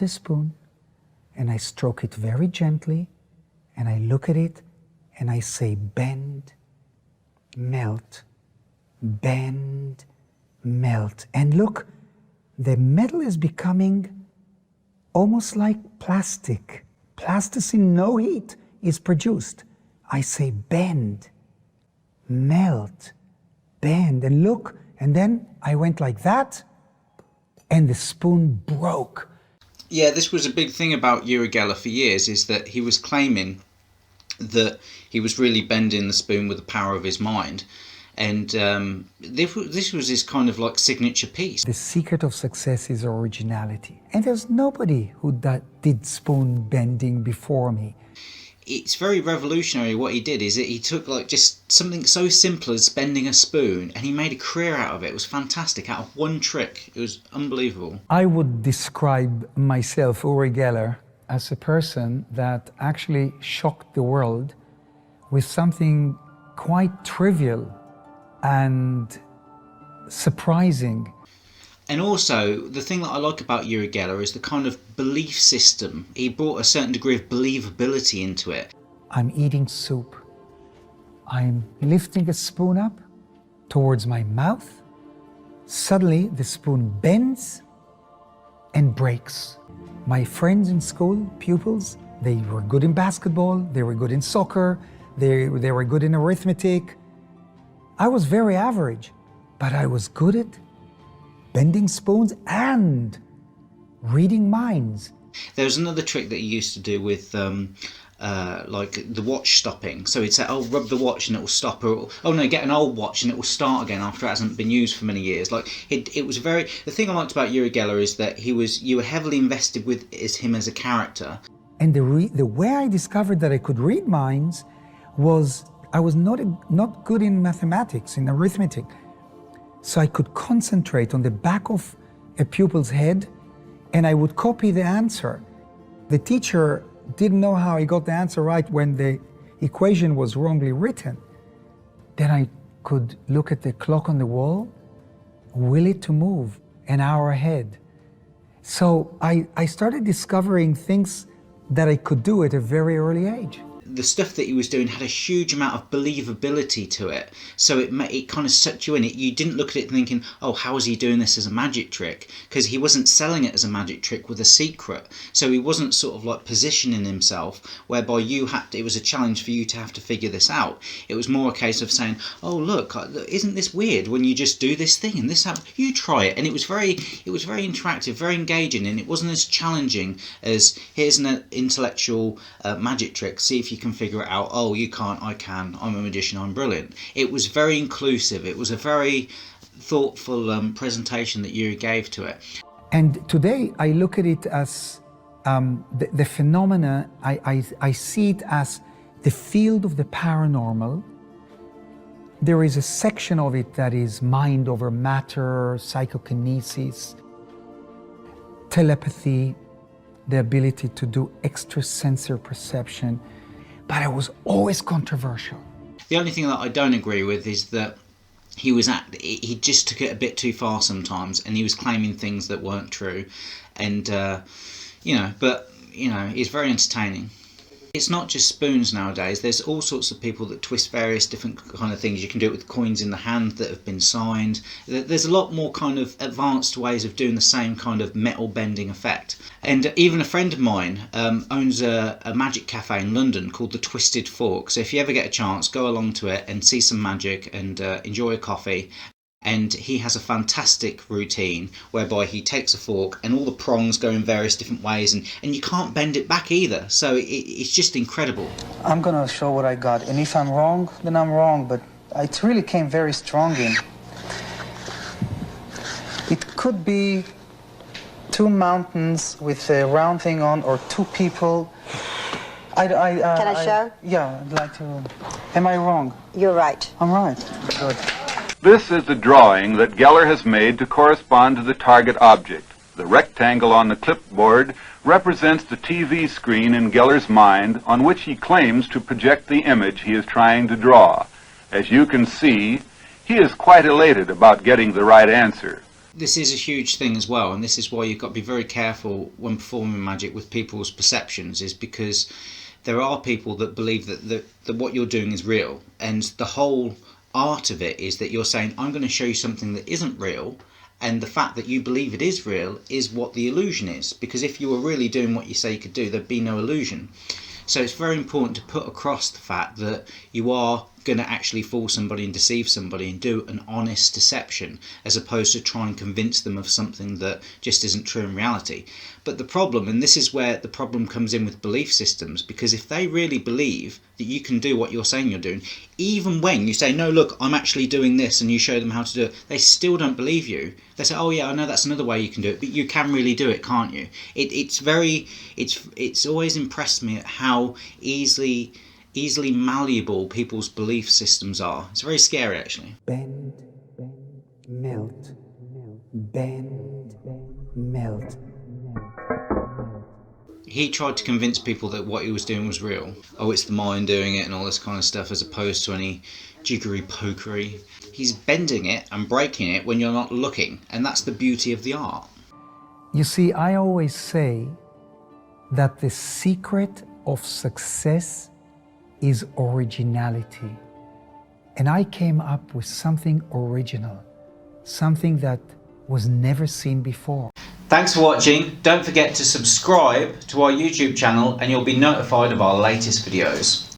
the spoon and I stroke it very gently and I look at it and I say bend, melt, bend, melt. And look, the metal is becoming almost like plastic. Plasticine, no heat is produced. I say bend, melt, bend, and look, and then I went like that, and the spoon broke. Yeah, this was a big thing about Uri Geller for years, is that he was claiming that he was really bending the spoon with the power of his mind. And this was his kind of like signature piece. The secret of success is originality. And there's nobody who did spoon bending before me. It's very revolutionary what he did, is that he took like just something so simple as bending a spoon and he made a career out of it. It was fantastic, out of one trick. It was unbelievable. I would describe myself, Uri Geller, as a person that actually shocked the world with something quite trivial and surprising. And also, the thing that I like about Uri Geller is the kind of belief system. He brought a certain degree of believability into it. I'm eating soup. I'm lifting a spoon up towards my mouth. Suddenly, the spoon bends and breaks. My friends in school, pupils, they were good in basketball, they were good in soccer, they were good in arithmetic. I was very average, but I was good at bending spoons and reading minds. There was another trick that he used to do with like the watch stopping. So he'd say, oh, rub the watch and it will stop, or oh no, get an old watch and it will start again after it hasn't been used for many years. Like it was very, the thing I liked about Uri Geller is that you were heavily invested with him as a character. And the way I discovered that I could read minds was I was not good in mathematics, in arithmetic. So I could concentrate on the back of a pupil's head and I would copy the answer. The teacher didn't know how I got the answer right when the equation was wrongly written. Then I could look at the clock on the wall, will it to move an hour ahead. So I started discovering things that I could do at a very early age. The stuff that he was doing had a huge amount of believability to it, so it kind of sucked you in. You didn't look at it thinking, oh, how is he doing this as a magic trick? Because he wasn't selling it as a magic trick with a secret, so he wasn't sort of like positioning himself whereby it was a challenge for you to have to figure this out. It was more a case of saying, oh look, isn't this weird when you just do this thing and this happens? You try it. And it was very interactive, very engaging, and it wasn't as challenging as here's an intellectual magic trick, see if you can figure it out. Oh, you can't, I can, I'm a magician, I'm brilliant. It was very inclusive. It was a very thoughtful presentation that you gave to it. And today I look at it as the phenomena, I see it as the field of the paranormal. There is a section of it that is mind over matter, psychokinesis, telepathy, the ability to do extrasensory perception. But it was always controversial. The only thing that I don't agree with is that he just took it a bit too far sometimes, and he was claiming things that weren't true, and he's very entertaining. It's not just spoons nowadays. There's all sorts of people that twist various different kind of things. You can do it with coins in the hand that have been signed. There's a lot more kind of advanced ways of doing the same kind of metal bending effect. And even a friend of mine owns a magic cafe in London called the Twisted Fork. So if you ever get a chance, go along to it and see some magic and enjoy a coffee. And he has a fantastic routine whereby he takes a fork and all the prongs go in various different ways, and you can't bend it back either. So it's just incredible. I'm gonna show what I got, and if I'm wrong, then I'm wrong, but it really came very strong in. It could be two mountains with a round thing on, or two people. Can I show? Yeah, I'd like to. Am I wrong? You're right. I'm right. Good. This is the drawing that Geller has made to correspond to the target object. The rectangle on the clipboard represents the TV screen in Geller's mind on which he claims to project the image he is trying to draw. As you can see, he is quite elated about getting the right answer. This is a huge thing as well, and this is why you've got to be very careful when performing magic with people's perceptions, is because there are people that believe that what you're doing is real, and the whole art of it is that you're saying, I'm going to show you something that isn't real, and the fact that you believe it is real is what the illusion is, because if you were really doing what you say you could do, there'd be no illusion. So it's very important to put across the fact that you are going to actually fool somebody and deceive somebody and do an honest deception, as opposed to try and convince them of something that just isn't true in reality. But the problem, and this is where the problem comes in with belief systems, because if they really believe that you can do what you're saying you're doing, even when you say, no, look, I'm actually doing this, and you show them how to do it, they still don't believe you. They say, oh yeah, I know that's another way you can do it, but you can really do it, can't you? It's always impressed me at how easily malleable people's belief systems are. It's very scary, actually. Bend, melt, bend, melt. He tried to convince people that what he was doing was real. Oh, it's the mind doing it and all this kind of stuff, as opposed to any jiggery-pokery. He's bending it and breaking it when you're not looking, and that's the beauty of the art. You see, I always say that the secret of success is originality. And I came up with something original, something that was never seen before. Thanks for watching. Don't forget to subscribe to our YouTube channel and you'll be notified of our latest videos.